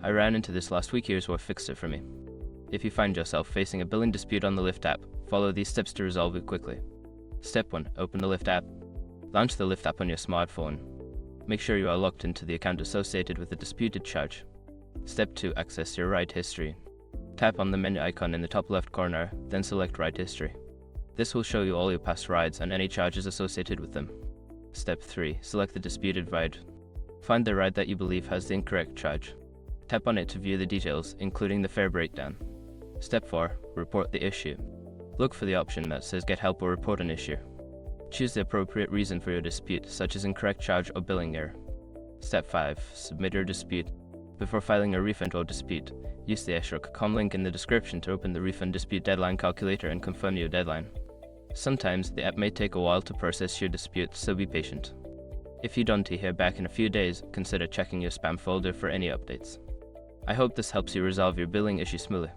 I ran into this last week. Here's what fixed it for me. If you find yourself facing a billing dispute on the Lyft app, follow these steps to resolve it quickly. Step 1. Open the Lyft app. Launch the Lyft app on your smartphone. Make sure you are logged into the account associated with the disputed charge. Step 2. Access your ride history. Tap on the menu icon in the top left corner, then select Ride History. This will show you all your past rides and any charges associated with them. Step 3. Select the disputed ride. Find the ride that you believe has the incorrect charge. Tap on it to view the details, including the fare breakdown. Step 4. Report the issue. Look for the option that says Get Help or Report an Issue. Choose the appropriate reason for your dispute, such as incorrect charge or billing error. Step 5. Submit your dispute. Before filing a refund or dispute, use the Eshrok.com link in the description to open the refund dispute deadline calculator and confirm your deadline. Sometimes the app may take a while to process your dispute, so be patient. If you don't hear back in a few days, consider checking your spam folder for any updates. I hope this helps you resolve your billing issue smoothly.